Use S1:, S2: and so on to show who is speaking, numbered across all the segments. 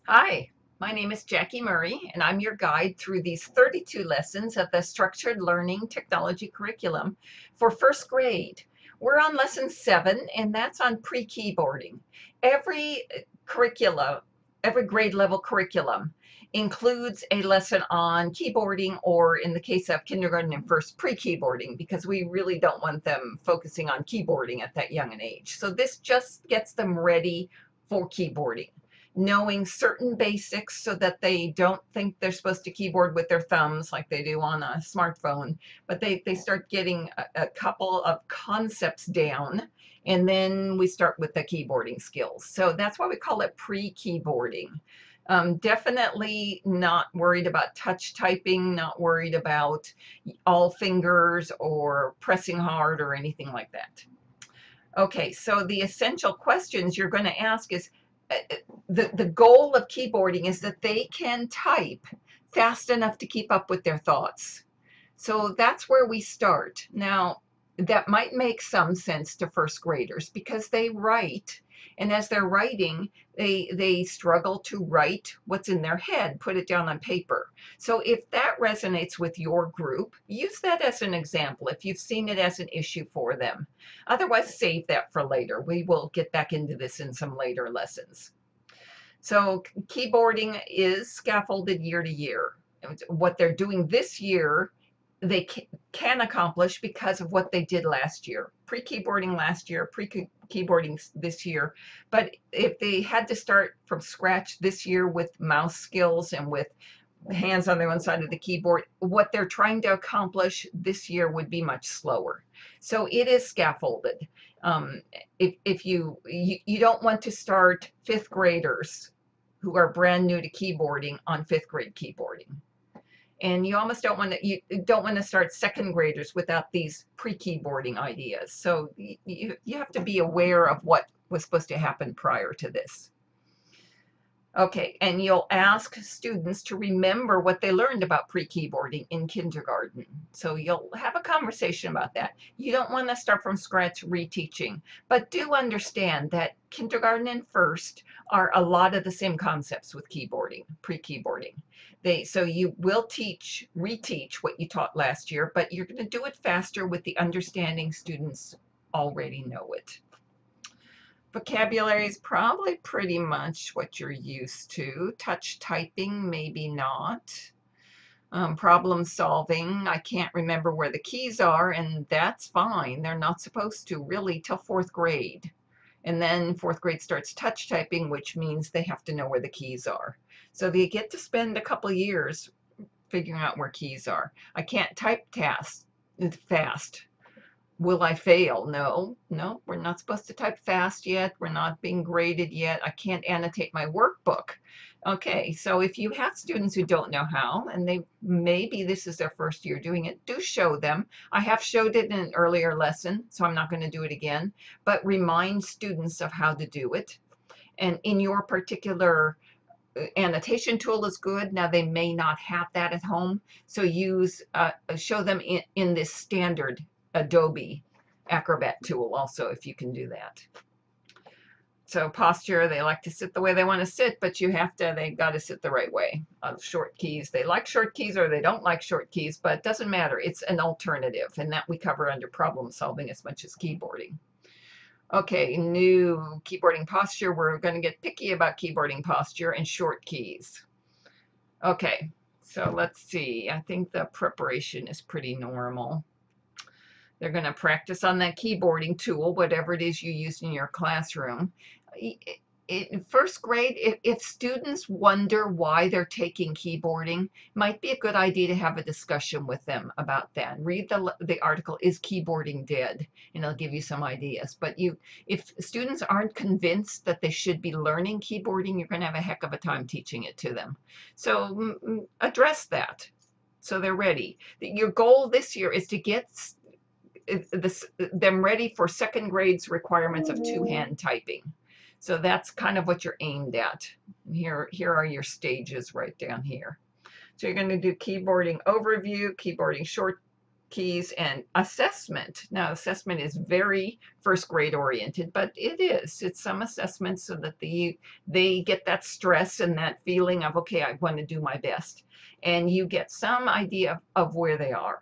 S1: Hi, my name is Jackie Murray, and I'm your guide through these 32 lessons of the Structured Learning Technology curriculum for first grade. We're on lesson 7, and that's on pre-keyboarding. Every curricula, every grade level curriculum includes a lesson on keyboarding, or in the case of kindergarten and first, pre-keyboarding, because we really don't want them focusing on keyboarding at that young an age. So this just gets them ready for keyboarding, knowing certain basics so that they don't think they're supposed to keyboard with their thumbs like they do on a smartphone, but they start getting a couple of concepts down, and then we start with the keyboarding skills. So that's why we call it pre-keyboarding. Definitely not worried about touch typing, not worried about all fingers or pressing hard or anything like that. Okay, so the essential questions you're going to ask is, the goal of keyboarding is that they can type fast enough to keep up with their thoughts. So that's where we start. Now, that might make some sense to first graders because they write, and as they're writing, they struggle to write what's in their head, put it down on paper. So if that resonates with your group, use that as an example if you've seen it as an issue for them. Otherwise, save that for later. We will get back into this in some later lessons. So keyboarding is scaffolded year to year. What they're doing this year, they can accomplish because of what they did last year. Pre-keyboarding last year, pre-keyboarding this year. But if they had to start from scratch this year with mouse skills and with hands on the one side of the keyboard, what they're trying to accomplish this year would be much slower. So it is scaffolded. If you don't want to start fifth graders who are brand new to keyboarding on fifth grade keyboarding. And you almost don't want to start second graders without these pre-keyboarding ideas. So you have to be aware of what was supposed to happen prior to this. Okay, and you'll ask students to remember what they learned about pre-keyboarding in kindergarten. So you'll have a conversation about that. You don't want to start from scratch reteaching, but do understand that kindergarten and first are a lot of the same concepts with keyboarding, pre-keyboarding. So you will reteach what you taught last year, but you're going to do it faster with the understanding students already know it. Vocabulary is probably pretty much what you're used to. Touch typing, maybe not. Problem solving, I can't remember where the keys are, and that's fine. They're not supposed to really till fourth grade. And then fourth grade starts touch typing, which means they have to know where the keys are. So they get to spend a couple years figuring out where keys are. I can't type fast. Will I fail? No, we're not supposed to type fast yet. We're not being graded yet. I can't annotate my workbook. Okay, so if you have students who don't know how, and maybe this is their first year doing it, do show them. I have showed it in an earlier lesson, so I'm not going to do it again, but remind students of how to do it. And in your particular annotation tool is good. Now they may not have that at home, so show them in this standard Adobe Acrobat tool also, if you can do that. So posture, they like to sit the way they want to sit, but they've got to sit the right way. Short keys, they like short keys or they don't like short keys, but it doesn't matter. It's an alternative, and that we cover under problem solving as much as keyboarding. Okay, new keyboarding posture. We're going to get picky about keyboarding posture and short keys. Okay, so let's see. I think the preparation is pretty normal. They're going to practice on that keyboarding tool, whatever it is you use in your classroom. In first grade, if students wonder why they're taking keyboarding, it might be a good idea to have a discussion with them about that. Read the article, Is Keyboarding Dead? And it'll give you some ideas. But if students aren't convinced that they should be learning keyboarding, you're going to have a heck of a time teaching it to them. So address that so they're ready. Your goal this year is to get them ready for second grade's requirements of two-hand typing. So that's kind of what you're aimed at. Here are your stages right down here. So you're going to do keyboarding overview, keyboarding short keys, and assessment. Now, assessment is very first grade oriented, but it's some assessment so that they get that stress and that feeling of, okay, I want to do my best. And you get some idea of where they are.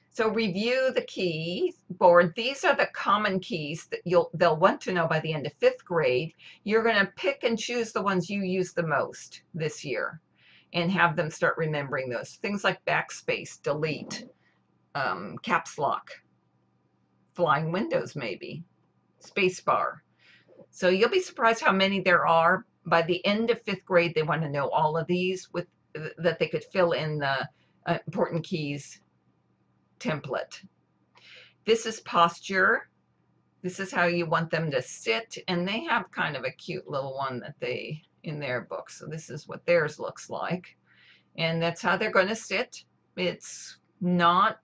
S1: So review the key board. These are the common keys that they'll want to know by the end of 5th grade. You're going to pick and choose the ones you use the most this year and have them start remembering those. Things like backspace, delete, caps lock, flying windows maybe, space bar. So you'll be surprised how many there are. By the end of 5th grade, they want to know all of these that they could fill in the important keys template. This is posture. This is how you want them to sit, and they have kind of a cute little one that they in their book. So this is what theirs looks like, and that's how they're going to sit. It's not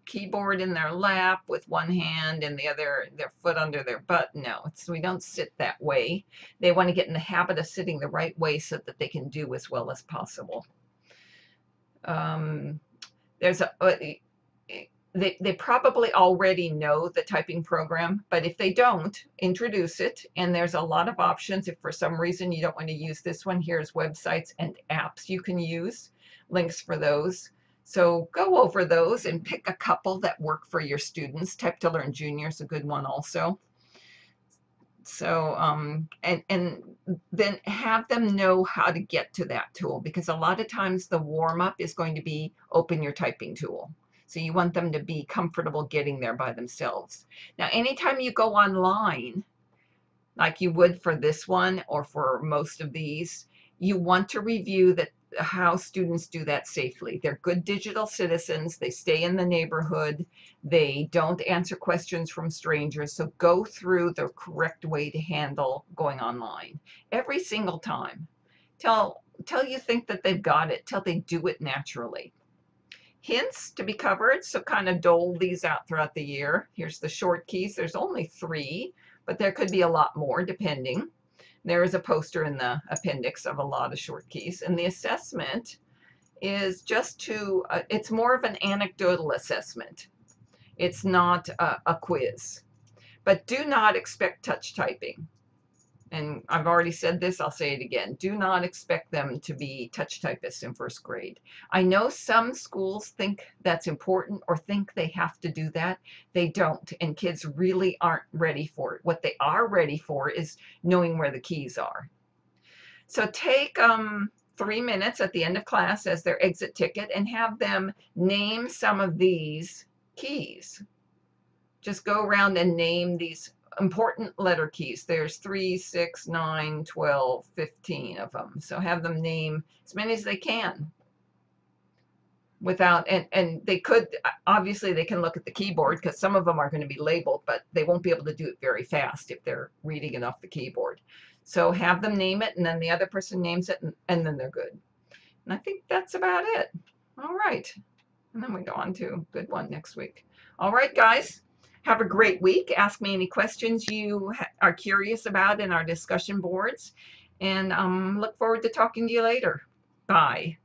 S1: keyboard in their lap with one hand and their foot under their butt. No, we don't sit that way. They want to get in the habit of sitting the right way so that they can do as well as possible. They probably already know the typing program, but if they don't, introduce it. And there's a lot of options. If for some reason you don't want to use this one, here's websites and apps you can use, links for those. So go over those and pick a couple that work for your students. Type to Learn Junior is a good one also. So, and then have them know how to get to that tool, because a lot of times the warm-up is going to be open your typing tool. So you want them to be comfortable getting there by themselves. Now, anytime you go online, like you would for this one or for most of these, you want to review how students do that safely. They're good digital citizens. They stay in the neighborhood. They don't answer questions from strangers. So go through the correct way to handle going online every single time. Till you think that they've got it, till they do it naturally. Hints to be covered, so kind of dole these out throughout the year. Here's the short keys. There's only 3, but there could be a lot more depending. There is a poster in the appendix of a lot of short keys. And the assessment is just it's more of an anecdotal assessment. It's not a quiz. But do not expect touch typing. And I've already said this, I'll say it again. Do not expect them to be touch typists in 1st grade. I know some schools think that's important or think they have to do that. They don't, and kids really aren't ready for it. What they are ready for is knowing where the keys are. So take 3 minutes at the end of class as their exit ticket and have them name some of these keys. Just go around and name these important letter keys. There's 3, 6, 9, 12, 15 of them. So have them name as many as they can. Without, and they could, obviously they can look at the keyboard because some of them are going to be labeled, but they won't be able to do it very fast if they're reading it off the keyboard. So have them name it, and then the other person names it, and then they're good. And I think that's about it. All right. And then we go on to a good one next week. All right, guys. Have a great week. Ask me any questions you are curious about in our discussion boards. And look forward to talking to you later. Bye.